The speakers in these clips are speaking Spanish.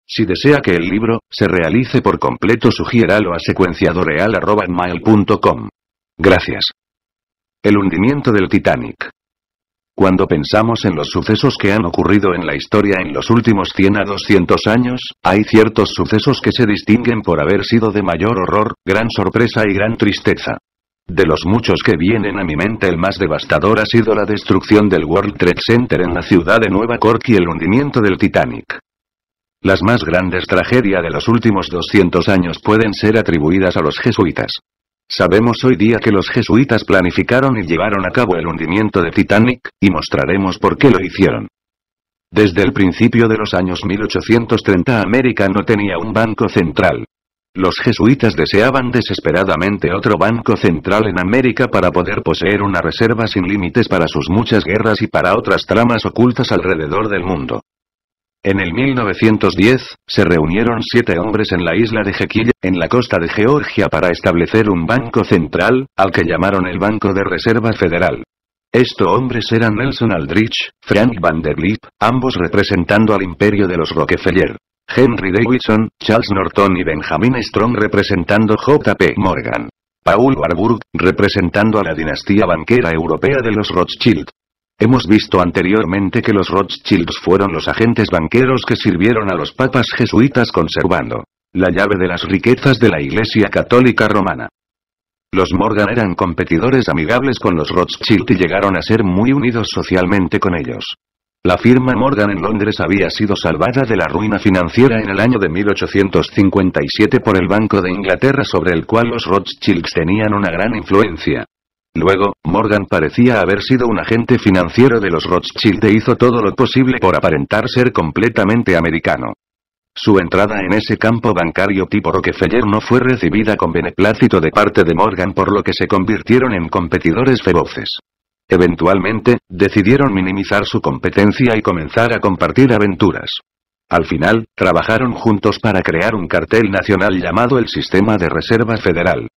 Si desea que el libro se realice por completo, sugiéralo a secuenciadoreal@gmail.com. Gracias. El hundimiento del Titanic. Cuando pensamos en los sucesos que han ocurrido en la historia en los últimos 100 a 200 años, hay ciertos sucesos que se distinguen por haber sido de mayor horror, gran sorpresa y gran tristeza. De los muchos que vienen a mi mente, el más devastador ha sido la destrucción del World Trade Center en la ciudad de Nueva York y el hundimiento del Titanic. Las más grandes tragedias de los últimos 200 años pueden ser atribuidas a los jesuitas. Sabemos hoy día que los jesuitas planificaron y llevaron a cabo el hundimiento de Titanic, y mostraremos por qué lo hicieron. Desde el principio de los años 1830 América no tenía un banco central. Los jesuitas deseaban desesperadamente otro banco central en América para poder poseer una reserva sin límites para sus muchas guerras y para otras tramas ocultas alrededor del mundo. En el 1910, se reunieron 7 hombres en la isla de Jequill, en la costa de Georgia, para establecer un banco central, al que llamaron el Banco de Reserva Federal. Estos hombres eran Nelson Aldrich, Frank Vanderbilt, ambos representando al imperio de los Rockefeller; Henry Davidson, Charles Norton y Benjamin Strong representando J.P. Morgan; Paul Warburg, representando a la dinastía banquera europea de los Rothschild. Hemos visto anteriormente que los Rothschilds fueron los agentes banqueros que sirvieron a los papas jesuitas conservando la llave de las riquezas de la Iglesia Católica Romana. Los Morgan eran competidores amigables con los Rothschild y llegaron a ser muy unidos socialmente con ellos. La firma Morgan en Londres había sido salvada de la ruina financiera en el año de 1857 por el Banco de Inglaterra, sobre el cual los Rothschilds tenían una gran influencia. Luego, Morgan parecía haber sido un agente financiero de los Rothschild e hizo todo lo posible por aparentar ser completamente americano. Su entrada en ese campo bancario tipo Rockefeller no fue recibida con beneplácito de parte de Morgan, por lo que se convirtieron en competidores feroces. Eventualmente, decidieron minimizar su competencia y comenzar a compartir aventuras. Al final, trabajaron juntos para crear un cartel nacional llamado el Sistema de Reserva Federal.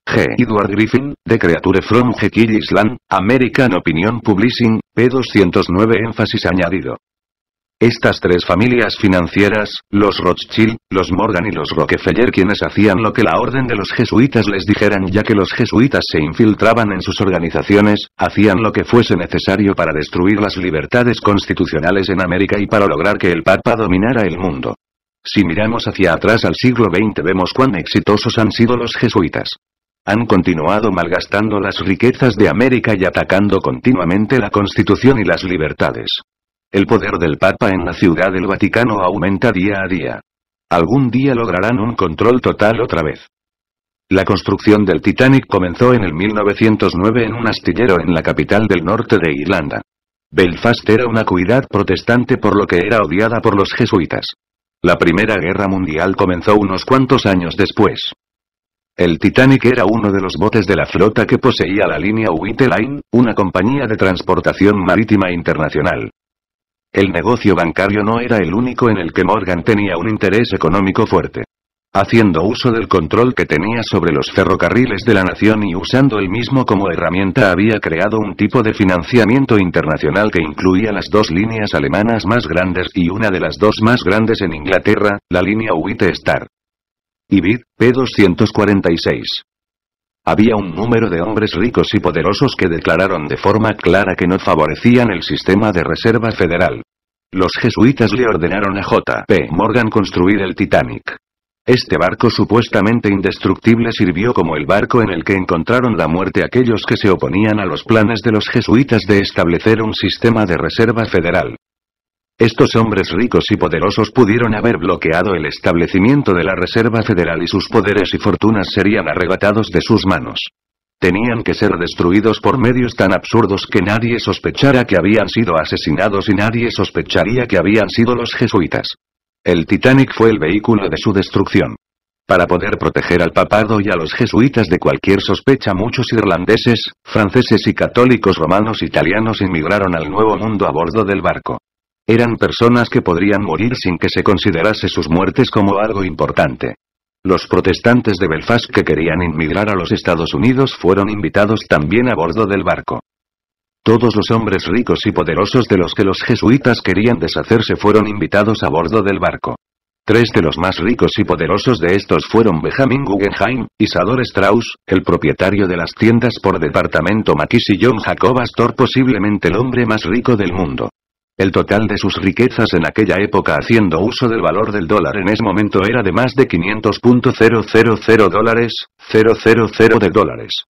G. Edward Griffin, The Creature from Jekyll Island, American Opinion Publishing, p. 209. Énfasis añadido. Estas 3 familias financieras, los Rothschild, los Morgan y los Rockefeller, quienes hacían lo que la orden de los jesuitas les dijeran, ya que los jesuitas se infiltraban en sus organizaciones, hacían lo que fuese necesario para destruir las libertades constitucionales en América y para lograr que el Papa dominara el mundo. Si miramos hacia atrás al siglo XX, vemos cuán exitosos han sido los jesuitas. Han continuado malgastando las riquezas de América y atacando continuamente la Constitución y las libertades. El poder del Papa en la Ciudad del Vaticano aumenta día a día. Algún día lograrán un control total otra vez. La construcción del Titanic comenzó en el 1909 en un astillero en la capital del norte de Irlanda. Belfast era una ciudad protestante, por lo que era odiada por los jesuitas. La Primera Guerra Mundial comenzó unos cuantos años después. El Titanic era uno de los botes de la flota que poseía la línea White Line, una compañía de transportación marítima internacional. El negocio bancario no era el único en el que Morgan tenía un interés económico fuerte. Haciendo uso del control que tenía sobre los ferrocarriles de la nación y usando el mismo como herramienta, había creado un tipo de financiamiento internacional que incluía las 2 líneas alemanas más grandes y una de las 2 más grandes en Inglaterra, la línea White Star. Ibid, p. 246. Había un número de hombres ricos y poderosos que declararon de forma clara que no favorecían el sistema de reserva federal. Los jesuitas le ordenaron a J.P. Morgan construir el Titanic. Este barco supuestamente indestructible sirvió como el barco en el que encontraron la muerte aquellos que se oponían a los planes de los jesuitas de establecer un sistema de reserva federal. Estos hombres ricos y poderosos pudieron haber bloqueado el establecimiento de la Reserva Federal y sus poderes y fortunas serían arrebatados de sus manos. Tenían que ser destruidos por medios tan absurdos que nadie sospechara que habían sido asesinados y nadie sospecharía que habían sido los jesuitas. El Titanic fue el vehículo de su destrucción. Para poder proteger al papado y a los jesuitas de cualquier sospecha, muchos irlandeses, franceses y católicos romanos italianos inmigraron al Nuevo Mundo a bordo del barco. Eran personas que podrían morir sin que se considerase sus muertes como algo importante. Los protestantes de Belfast que querían inmigrar a los Estados Unidos fueron invitados también a bordo del barco. Todos los hombres ricos y poderosos de los que los jesuitas querían deshacerse fueron invitados a bordo del barco. Tres de los más ricos y poderosos de estos fueron Benjamin Guggenheim, Isadore Strauss, el propietario de las tiendas por departamento Macy's, y John Jacob Astor, posiblemente el hombre más rico del mundo. El total de sus riquezas en aquella época, haciendo uso del valor del dólar en ese momento, era de más de 500.000 dólares.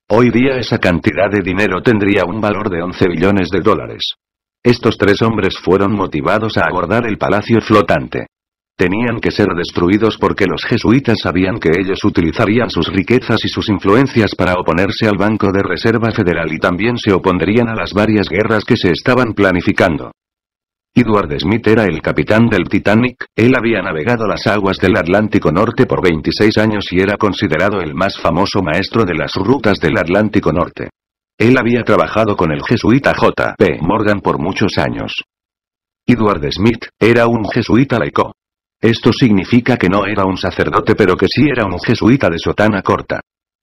Hoy día esa cantidad de dinero tendría un valor de 11 billones de dólares. Estos tres hombres fueron motivados a abordar el palacio flotante. Tenían que ser destruidos porque los jesuitas sabían que ellos utilizarían sus riquezas y sus influencias para oponerse al Banco de Reserva Federal, y también se opondrían a las varias guerras que se estaban planificando. Edward Smith era el capitán del Titanic. Él había navegado las aguas del Atlántico Norte por 26 años y era considerado el más famoso maestro de las rutas del Atlántico Norte. Él había trabajado con el jesuita J. P. Morgan por muchos años. Edward Smith era un jesuita laico. Esto significa que no era un sacerdote, pero que sí era un jesuita de sotana corta.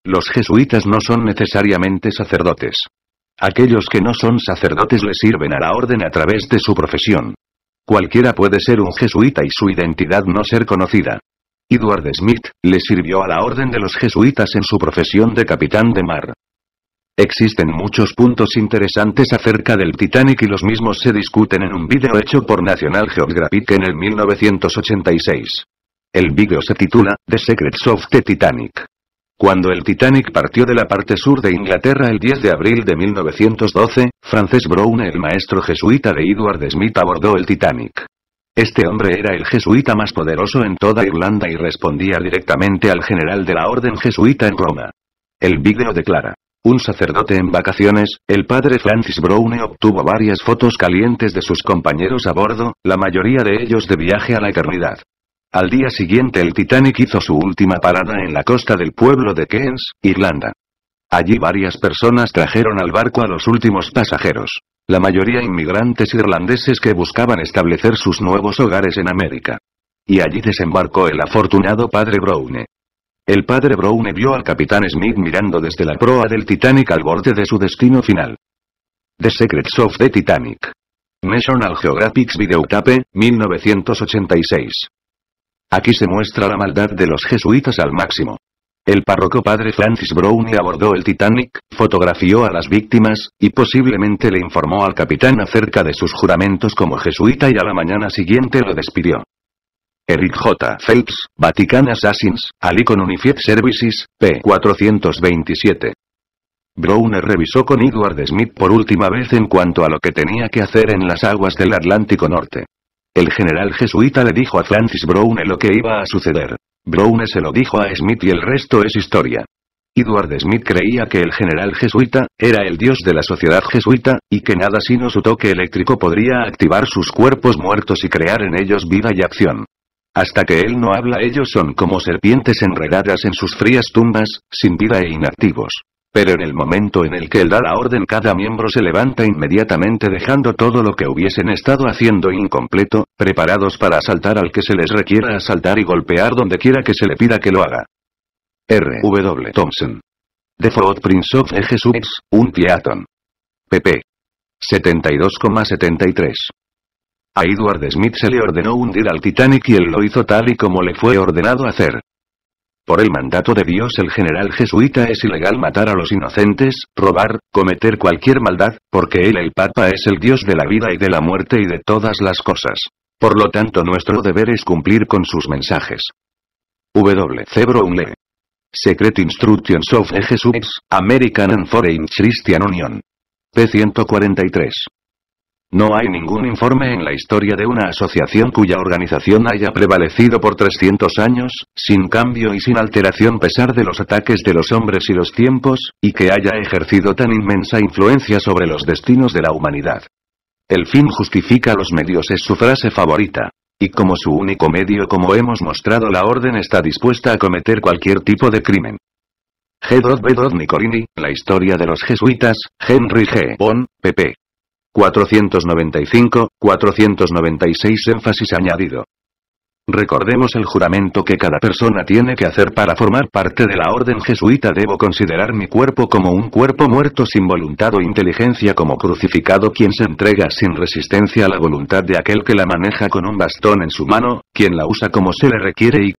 Los jesuitas no son necesariamente sacerdotes. Aquellos que no son sacerdotes le sirven a la orden a través de su profesión. Cualquiera puede ser un jesuita y su identidad no ser conocida. Edward Smith le sirvió a la orden de los jesuitas en su profesión de capitán de mar. Existen muchos puntos interesantes acerca del Titanic y los mismos se discuten en un vídeo hecho por National Geographic en el 1986. El vídeo se titula The Secrets of the Titanic. Cuando el Titanic partió de la parte sur de Inglaterra el 10 de abril de 1912, Frances Browne, el maestro jesuita de Edward Smith, abordó el Titanic. Este hombre era el jesuita más poderoso en toda Irlanda y respondía directamente al general de la orden jesuita en Roma. El vídeo declara: un sacerdote en vacaciones, el padre Francis Browne obtuvo varias fotos calientes de sus compañeros a bordo, la mayoría de ellos de viaje a la eternidad. Al día siguiente el Titanic hizo su última parada en la costa del pueblo de Cairns, Irlanda. Allí varias personas trajeron al barco a los últimos pasajeros, la mayoría inmigrantes irlandeses que buscaban establecer sus nuevos hogares en América. Y allí desembarcó el afortunado padre Browne. El padre Browne vio al capitán Smith mirando desde la proa del Titanic al borde de su destino final. The Secrets of the Titanic. National Geographic's Videotape, 1986. Aquí se muestra la maldad de los jesuitas al máximo. El párroco padre Francis Browne abordó el Titanic, fotografió a las víctimas, y posiblemente le informó al capitán acerca de sus juramentos como jesuita, y a la mañana siguiente lo despidió. Eric J. Phelps, Vatican Assassins, Alicon Unified Services, p. 427. Browne revisó con Edward Smith por última vez en cuanto a lo que tenía que hacer en las aguas del Atlántico Norte. El general jesuita le dijo a Francis Browne lo que iba a suceder. Browne se lo dijo a Smith y el resto es historia. Edward Smith creía que el general jesuita era el dios de la sociedad jesuita, y que nada sino su toque eléctrico podría activar sus cuerpos muertos y crear en ellos vida y acción. Hasta que él no habla, ellos son como serpientes enredadas en sus frías tumbas, sin vida e inactivos. Pero en el momento en el que él da la orden, cada miembro se levanta inmediatamente, dejando todo lo que hubiesen estado haciendo incompleto, preparados para asaltar al que se les requiera asaltar y golpear donde quiera que se le pida que lo haga. R. W. Thompson. The Footprints of Jesus, un Theaton. pp. 72,73. A Edward Smith se le ordenó hundir al Titanic y él lo hizo tal y como le fue ordenado hacer. Por el mandato de Dios, el general jesuita, es ilegal matar a los inocentes, robar, cometer cualquier maldad, porque él, el Papa, es el Dios de la vida y de la muerte y de todas las cosas. Por lo tanto, nuestro deber es cumplir con sus mensajes. W. C. Browne. Secret Instructions of Jesus, American and Foreign Christian Union. p. 143. No hay ningún informe en la historia de una asociación cuya organización haya prevalecido por 300 años, sin cambio y sin alteración a pesar de los ataques de los hombres y los tiempos, y que haya ejercido tan inmensa influencia sobre los destinos de la humanidad. El fin justifica los medios es su frase favorita. Y como su único medio, como hemos mostrado, la orden está dispuesta a cometer cualquier tipo de crimen. G. B. Nicolini, La historia de los jesuitas, Henry G. Bond, pp. 495, 496 énfasis añadido. Recordemos el juramento que cada persona tiene que hacer para formar parte de la orden jesuita. Debo considerar mi cuerpo como un cuerpo muerto sin voluntad o inteligencia, como crucificado quien se entrega sin resistencia a la voluntad de aquel que la maneja con un bastón en su mano, quien la usa como se le requiere y,